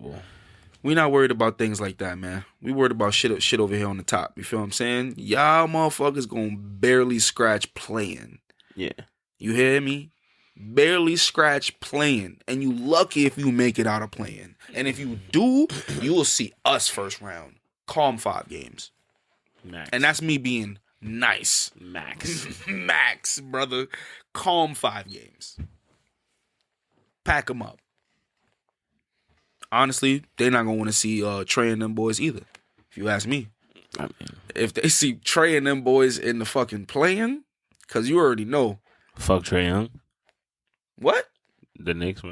we not worried about things like that, man. We worried about shit over here on the top. You feel what I'm saying? Y'all motherfuckers gonna barely scratch playing. Yeah. You hear me? Barely scratch playing. And you lucky if you make it out of playing. And if you do, you will see us first round. Calm 5 games. Max. And that's me being nice. Max, brother. Calm 5 games. Pack them up. Honestly, they're not going to want to see Trey and them boys either, if you ask me. I mean, if they see Trey and them boys in the fucking playing, because you already know. Fuck Trae Young. What? The Knicks?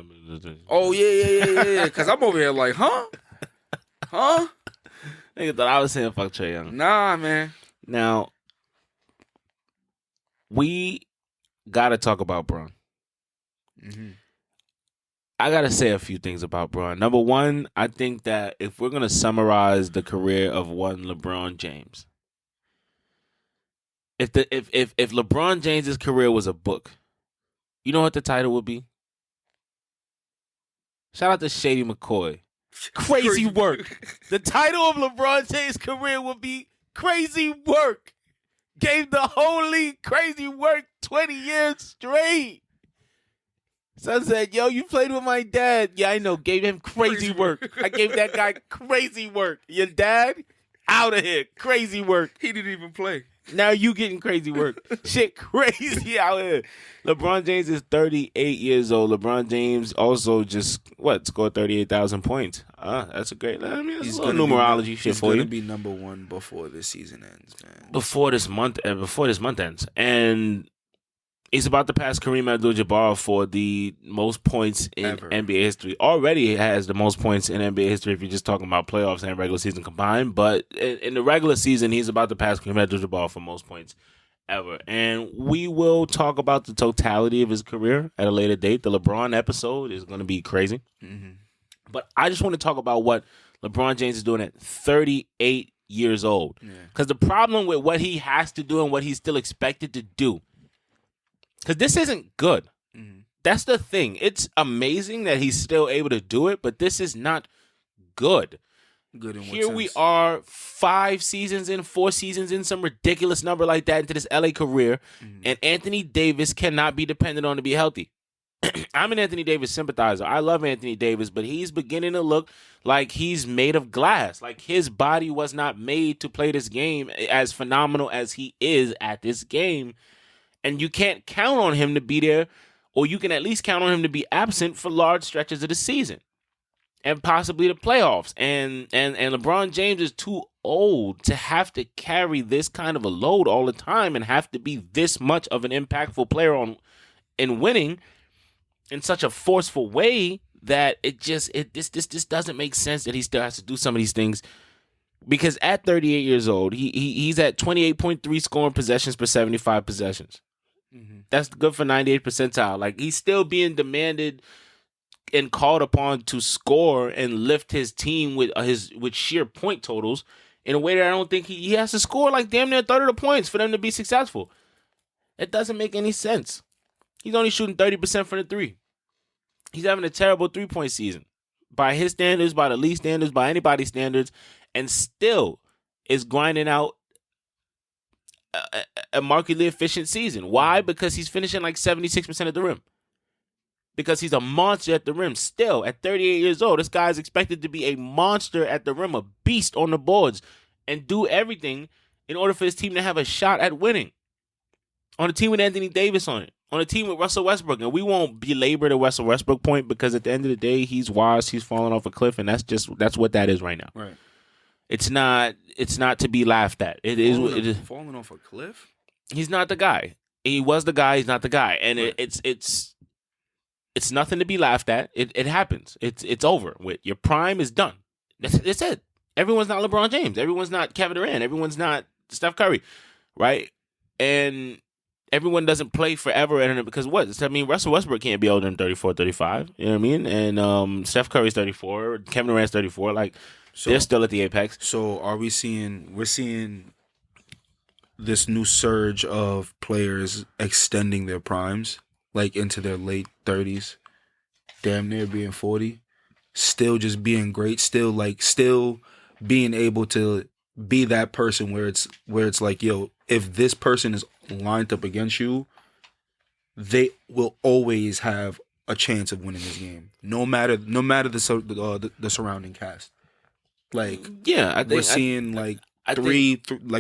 Oh, yeah. Because I'm over here like, huh? Nigga thought I was saying fuck Trae Young. Nah, man. Now, we got to talk about Bron. Mm-hmm. I got to say a few things about Bron. Number one, I think that if we're going to summarize the career of one LeBron James, if LeBron James's career was a book, you know what the title would be? Shout out to Shady McCoy. Crazy Work. The title of LeBron James' career would be Crazy Work. Gave the whole league crazy work 20 years straight. Son said, yo, you played with my dad. Yeah, I know. Gave him crazy work. I gave that guy crazy work. Your dad? Out of here. Crazy work. He didn't even play. Now you getting crazy work. Shit crazy out here. LeBron James is 38 years old. LeBron James also just, scored 38,000 points. That's a great, I mean, that's a little numerology shit for you. He's going to be number one before this season ends, man. Before this month ends. And he's about to pass Kareem Abdul-Jabbar for the most points in NBA history. Already has the most points in NBA history if you're just talking about playoffs and regular season combined. But in the regular season, he's about to pass Kareem Abdul-Jabbar for most points ever. And we will talk about the totality of his career at a later date. The LeBron episode is going to be crazy. Mm-hmm. But I just want to talk about what LeBron James is doing at 38 years old. Because the problem with what he has to do and what he's still expected to do, because this isn't good. Mm-hmm. That's the thing. It's amazing that he's still able to do it, but this is not good. Good in what Here sense? we are 4 seasons in, some ridiculous number like that into this LA career, and Anthony Davis cannot be dependent on to be healthy. I'm an Anthony Davis sympathizer. I love Anthony Davis, but he's beginning to look like he's made of glass. Like his body was not made to play this game as phenomenal as he is at this game. And you can't count on him to be there, or you can at least count on him to be absent for large stretches of the season and possibly the playoffs. And LeBron James is too old to have to carry this kind of a load all the time and have to be this much of an impactful player in winning in such a forceful way that this doesn't make sense that he still has to do some of these things. Because at 38 years old, he's at 28.3 scoring possessions per 75 possessions. Mm-hmm. That's good for 98th percentile. Like he's still being demanded and called upon to score and lift his team with sheer point totals in a way that I don't think he has to score like damn near 30 of the points for them to be successful. It doesn't make any sense. He's only shooting 30% from the three. He's having a terrible 3-point season by his standards, by the league standards, by anybody's standards, and still is grinding out a markedly efficient season. Why? Because he's finishing like 76% at the rim. Because he's a monster at the rim. Still, at 38 years old, this guy is expected to be a monster at the rim, a beast on the boards, and do everything in order for his team to have a shot at winning. On a team with Anthony Davis on it. On a team with Russell Westbrook. And we won't belabor the Russell Westbrook point because at the end of the day, he's washed, he's falling off a cliff, and that's what that is right now. Right. It's not to be laughed at. It is falling off a cliff. He's not the guy. He was the guy. He's not the guy, and right. It's nothing to be laughed at. It happens. It's over. With your prime is done. That's it. Everyone's not LeBron James. Everyone's not Kevin Durant. Everyone's not Steph Curry, right? And everyone doesn't play forever. And because what? I mean, Russell Westbrook can't be older than 34, 35. You know what I mean? And Steph Curry's 34. Kevin Durant's 34. Like. So, they're still at the apex. So we're seeing this new surge of players extending their primes, like into their late 30s, damn near being 40, still just being great, still being able to be that person where it's like, yo, if this person is lined up against you, they will always have a chance of winning this game, no matter the surrounding cast. Like, yeah, I think we're seeing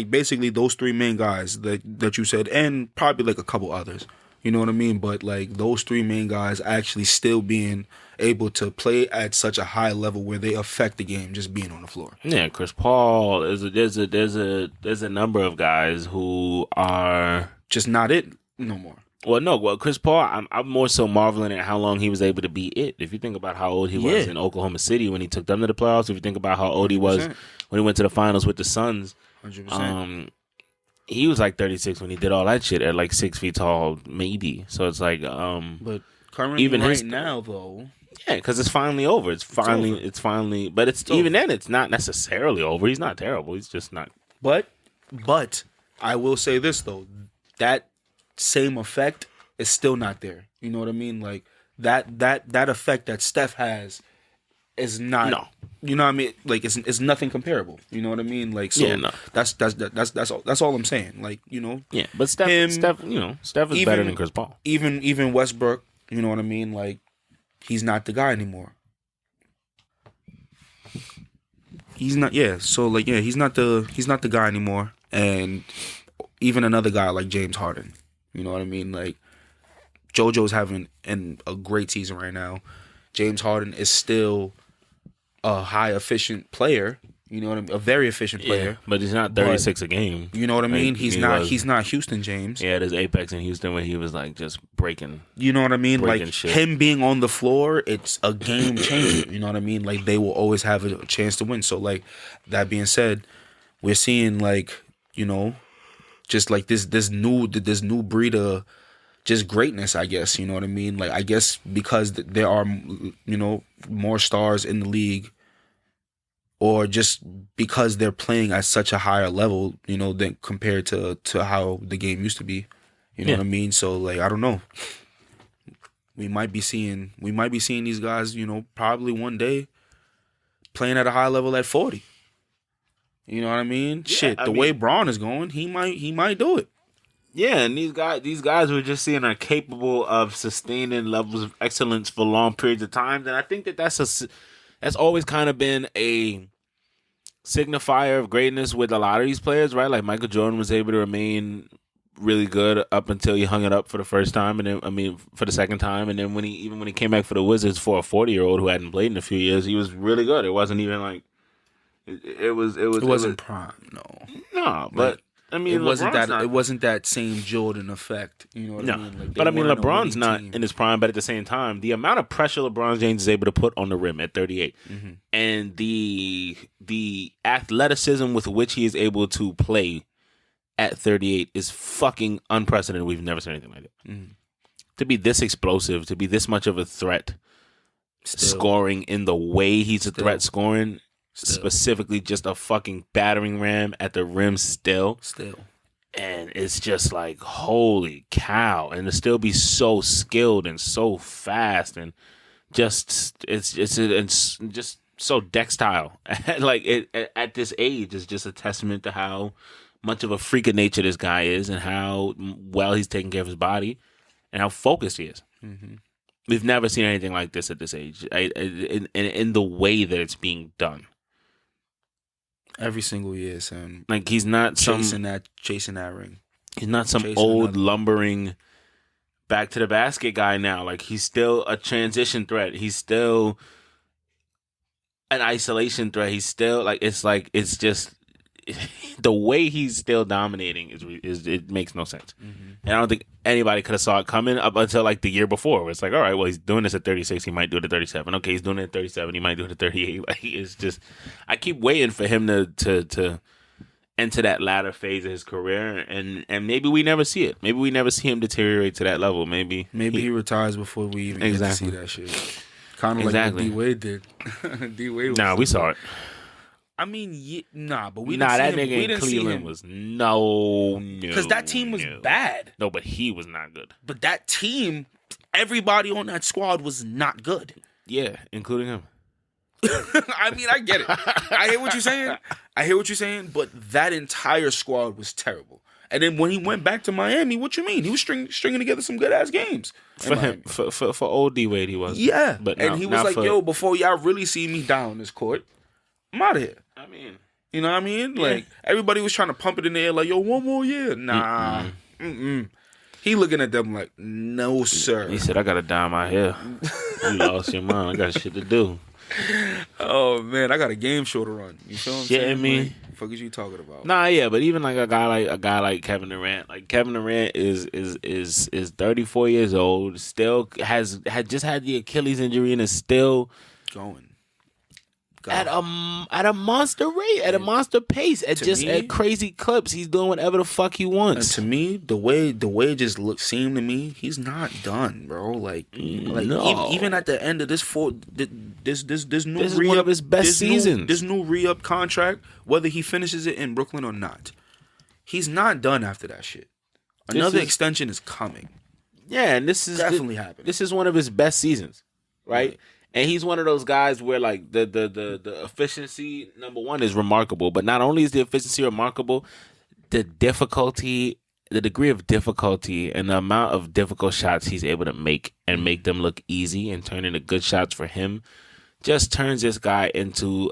basically those three main guys that you said, and probably like a couple others. You know what I mean? But like those three main guys actually still being able to play at such a high level where they affect the game just being on the floor. Yeah, Chris Paul. There's a number of guys who are just not it no more. Well, Chris Paul, I'm more so marveling at how long he was able to be it. If you think about how old he was in Oklahoma City when he took them to the playoffs, if you think about how old he was when he went to the finals with the Suns, 100%. He was like 36 when he did all that shit at like 6 feet tall, maybe. So it's like, but currently even right now though, yeah, because it's finally over. It's finally, but it's even then, it's not necessarily over. He's not terrible. He's just not. But I will say this though, that same effect is still not there. You know what I mean? Like that effect that Steph has is not. No. You know what I mean? Like it's nothing comparable. You know what I mean? Like so. Yeah, no. That's all I'm saying. Like you know. Yeah, but Steph is better than Chris Paul. Even Westbrook. You know what I mean? Like he's not the guy anymore. He's not. Yeah. So like yeah, he's not the guy anymore. And even another guy like James Harden. You know what I mean? Like, JoJo's having a great season right now. James Harden is still a high efficient player. You know what I mean? A very efficient player. Yeah, but he's not 36 a game. You know what I mean? He's not Houston James. Yeah, there's Apex in Houston where he was like just breaking. You know what I mean? Like shit. Him being on the floor, it's a game changer. You know what I mean? Like they will always have a chance to win. So like that being said, we're seeing like, you know, just like this new breed of just greatness, I guess. You know what I mean? Like I guess because there are, you know, more stars in the league, or just because they're playing at such a higher level, you know, than compared to how the game used to be. You know what I mean? So like I don't know. We might be seeing these guys, you know, probably one day playing at a high level at 40. You know what I mean? Yeah, the way Braun is going, he might do it. Yeah, and these guys we're just seeing are capable of sustaining levels of excellence for long periods of time, and I think that's always kind of been a signifier of greatness with a lot of these players, right? Like Michael Jordan was able to remain really good up until he hung it up for the first time, and then for the second time, and then when he came back for the Wizards for a 40-year-old who hadn't played in a few years, he was really good. It wasn't even like it wasn't prime, no, but. Like, I mean, it wasn't that same Jordan effect. You know what I mean? Like, but I mean, LeBron's not in his prime. But at the same time, the amount of pressure LeBron James is able to put on the rim at 38, and the athleticism with which he is able to play at 38 is fucking unprecedented. We've never seen anything like it. To be this explosive, to be this much of a threat, scoring in the way he's a threat scoring. Specifically just a fucking battering ram at the rim still. And it's just like, holy cow. And to still be so skilled and so fast and just it's just so dextile. Like at this age is just a testament to how much of a freak of nature this guy is and how well he's taking care of his body and how focused he is. We've never seen anything like this at this age. In the way that it's being done. Every single year, son. Like he's not chasing that ring. He's not some old lumbering back to the basket guy now. Like he's still a transition threat. He's still an isolation threat. He's still it's just the way he's still dominating is it makes no sense. And I don't think anybody could have saw it coming up until like the year before. Where it's like, all right, well, he's doing this at 36. He might do it at 37. Okay, he's doing it at 37. He might do it at 38. Like it's just, I keep waiting for him to enter that latter phase of his career, and maybe we never see it. Maybe we never see him deteriorate to that level. Maybe he retires before we even get to see that shit. Kind of like what D Wade did. D Wade. Nah, we saw it. I mean, but we didn't that see him. nigga in Cleveland was no, because that team was bad. No, but he was not good. But that team, everybody on that squad was not good. Yeah, including him. I mean, I get it. I hear what you're saying. But that entire squad was terrible. And then when he went back to Miami, what you mean? He was stringing together some good ass games for him. For old D Wade, he was. Yeah, but he was like, "Yo, before y'all really see me down this court, I'm out of here." I mean, you know what I mean? Yeah. Like everybody was trying to pump it in the air, like, "Yo, one more year." Nah, He looking at them like, "No, sir." He said, "I gotta dye my hair. You lost your mind. I got shit to do." Oh man, I got a game show to run. You feel what I'm saying? Me. Like, the fuck is you talking about? Nah, yeah, but even like a guy like Kevin Durant, like Kevin Durant is 34 years old, still had just had the Achilles injury and is still going. At a monster rate, at a monster pace, at crazy clips. He's doing whatever the fuck he wants. And to me, the way it just seemed to me, he's not done, bro. Like no. even at the end of this new is one of his best seasons. This new re-up contract, whether he finishes it in Brooklyn or not, he's not done after that shit. Another extension is coming. Yeah, and this is definitely happening. This is one of his best seasons, right? And he's one of those guys where like the efficiency, number one, is remarkable. But not only is the efficiency remarkable, the difficulty, the degree of difficulty and the amount of difficult shots he's able to make and make them look easy and turn into good shots for him just turns this guy into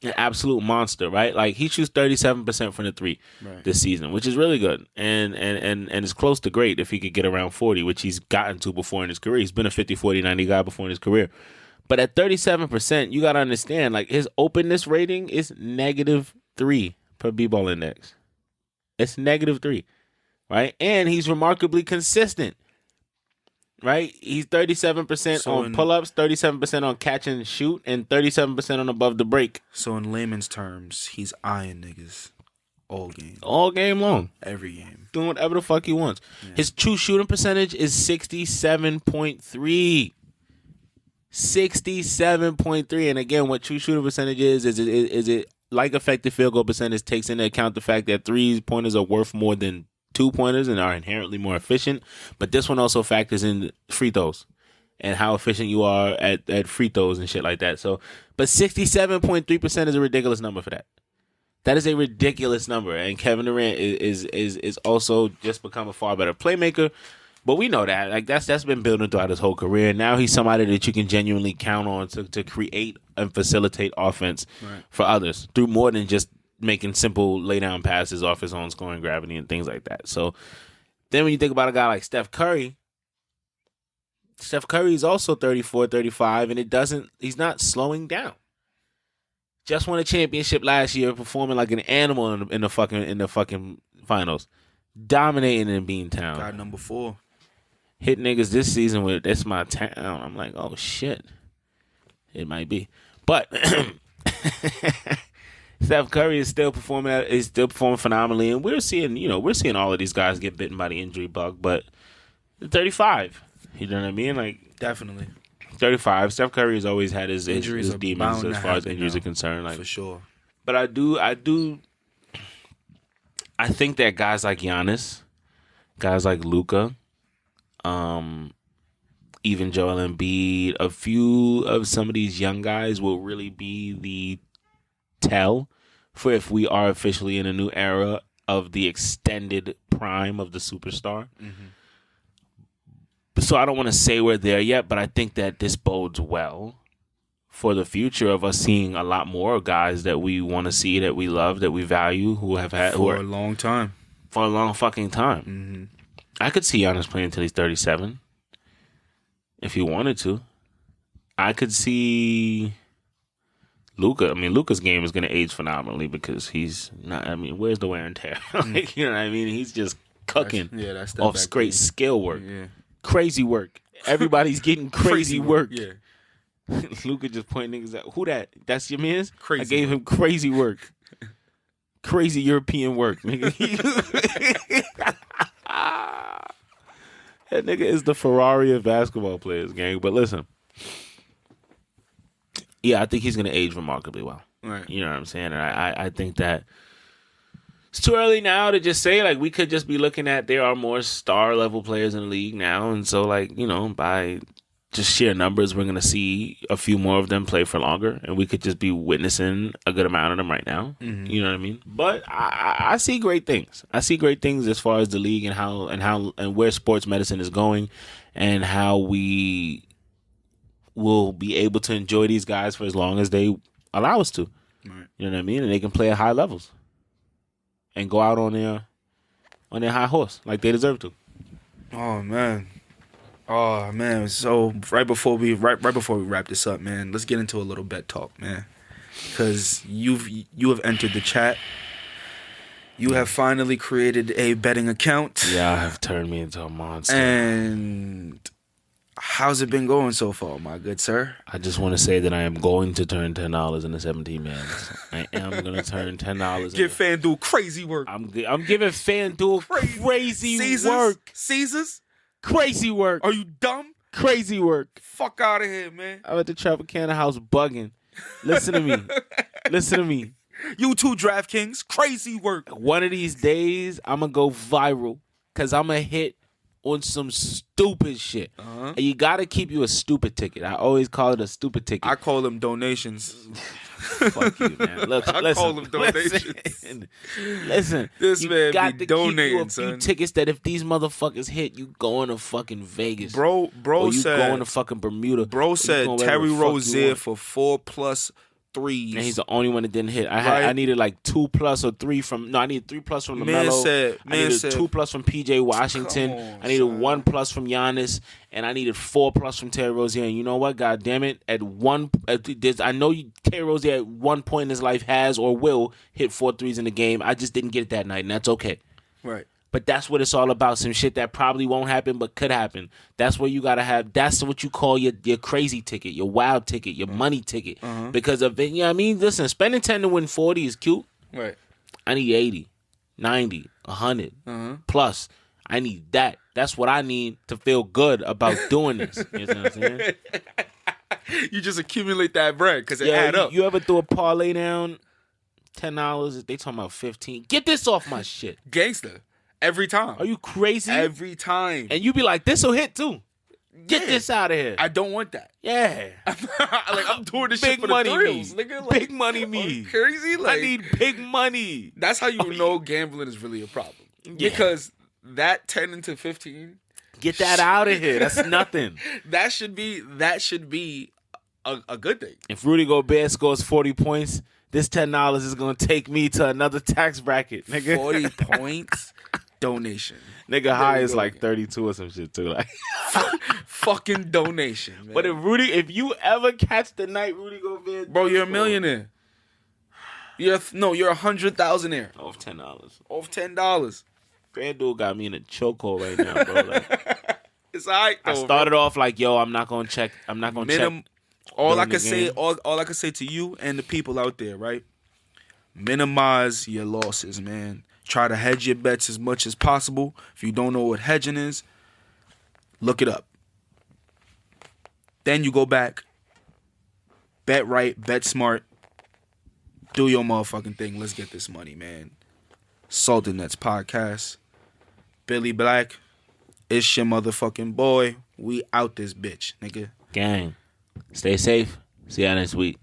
an absolute monster, right? Like he shoots 37% from the three this season, which is really good, and it's close to great if he could get around 40, which he's gotten to before in his career. He's been a 50, 40, 90 guy before in his career. But at 37%, you got to understand, like his openness rating is -3 per B-ball index. It's -3, right? And he's remarkably consistent, right? He's 37% on pull-ups, 37% on catch and shoot, and 37% on above the break. So in layman's terms, he's eyeing niggas all game. All game long. Every game. Doing whatever the fuck he wants. Yeah. His true shooting percentage is 67.3. 67.3, and again, what true shooting percentage is it like effective field goal percentage takes into account the fact that 3-pointers are worth more than 2-pointers and are inherently more efficient, but this one also factors in free throws and how efficient you are at free throws and shit like that. So, but 67.3% is a ridiculous number for that. That is a ridiculous number, and Kevin Durant is also just become a far better playmaker. But we know that, like that's been building throughout his whole career. Now he's somebody that you can genuinely count on to create and facilitate offense for others through more than just making simple lay down passes off his own scoring gravity and things like that. So then when you think about a guy like Steph Curry is also 34, 35, and he's not slowing down. Just won a championship last year, performing like an animal in the fucking finals, dominating in Beantown. God, number 4. Hit niggas this season with "That's my town." I'm like, oh shit, it might be, but Steph Curry is still performing phenomenally, and we're seeing all of these guys get bitten by the injury bug. But 35, you know what I mean? Like definitely 35. Steph Curry has always had his demons as far as injuries are concerned, like for sure. But I think that guys like Giannis, guys like Luka, even Joel Embiid, a few of some of these young guys will really be the tell for if we are officially in a new era of the extended prime of the superstar. Mm-hmm. So I don't want to say we're there yet, but I think that this bodes well for the future of us seeing a lot more guys that we want to see, that we love, that we value, who have had for a long time. For a long fucking time. Mm-hmm. I could see Giannis playing until he's 37 if he wanted to. I could see Luka. I mean, Luka's game is going to age phenomenally because he's not. I mean, where's the wear and tear? Like, you know what I mean? He's just cooking that's off great skill work, crazy work. Everybody's getting crazy work. Yeah. Luka just pointing niggas out. Who that? That's your man's? Crazy I gave him crazy work. Crazy European work, nigga. That nigga is the Ferrari of basketball players, gang. But listen. Yeah, I think he's going to age remarkably well. Right. You know what I'm saying? And I think that it's too early now to just say, like, we could just be looking at there are more star-level players in the league now. And so, like, you know, by just sheer numbers, we're going to see a few more of them play for longer. And we could just be witnessing a good amount of them right now. Mm-hmm. You know what I mean? But I see great things. I see great things as far as the league and how where sports medicine is going and how we will be able to enjoy these guys for as long as they allow us to. Right. You know what I mean? And they can play at high levels and go out on their high horse like they deserve to. Oh man. So right before we wrap this up, man, let's get into a little bet talk, man. Because you have entered the chat. You have finally created a betting account. Yeah, have turned me into a monster. And how's it been going so far, my good sir? I just want to say that I am going to turn $10 into 17 man. I am going to turn $10. Give FanDuel crazy work. I'm giving FanDuel crazy work. Caesars? Crazy work. Are you dumb? Crazy work. Fuck out of here, man. I'm at the Tropicana house bugging. Listen to me. You too, DraftKings. Crazy work. One of these days, I'm going to go viral because I'm going to hit on some stupid shit. Uh-huh. And you got to keep you a stupid ticket. I always call it a stupid ticket. I call them donations. Fuck you, man. Listen, call them donations. Listen. This man got be to donating, keep you a few tickets that if these motherfuckers hit, you going to fucking Vegas. Bro or you said going to fucking Bermuda. Bro said Terry Rozier for $4+ threes. And he's the only one that didn't hit. I needed like 2+ or 3 from. No, I needed 3+ from LaMelo. I needed 2+ from PJ Washington. I needed 1+ from Giannis, and I needed 4+ from Terry Rozier. And you know what? God damn it! I know Terry Rozier at one point in his life has or will hit 4 threes in the game. I just didn't get it that night, and that's okay. Right. But that's what it's all about. Some shit that probably won't happen, but could happen. That's what you gotta have. That's what you call your crazy ticket, your wild ticket, your money ticket. Because of it, you know what I mean? Listen, spending 10 to win 40 is cute. Right. I need 80, 90, 100 plus. I need that. That's what I need to feel good about doing this. You know what I'm saying? You just accumulate that bread because it add up. You ever threw a parlay down? $10. They talking about 15. Get this off my shit. Gangster. Every time. Are you crazy? Every time. And you be like, this'll hit too. Get this out of here. I don't want that. Yeah. I'm doing this big shit for money the thrills, me. nigga. Big money me. Crazy? I need big money. That's how you know gambling is really a problem. Yeah. Because that 10 into 15. Get that out of here. That's nothing. That should be a good thing. If Rudy Gobert scores 40 points, this $10 is going to take me to another tax bracket, nigga. 40 points? Donation. Nigga high is like 32 or some shit too. Like fucking donation, man. But if you ever catch the night Rudy Gobert, bro, you're a millionaire. You're 100,000aire. Off $10. Off $10. FanDuel got me in a chokehold right now, bro. Like, it's alright. I started off like, yo, I'm not gonna check. All I can say to you and the people out there, right? Minimize your losses, man. Try to hedge your bets as much as possible. If you don't know what hedging is, look it up. Then you go back, bet right, bet smart, do your motherfucking thing. Let's get this money, man. Salted Nets Podcast. Billy Black. It's your motherfucking boy. We out this bitch, nigga. Gang. Stay safe. See y'all next week.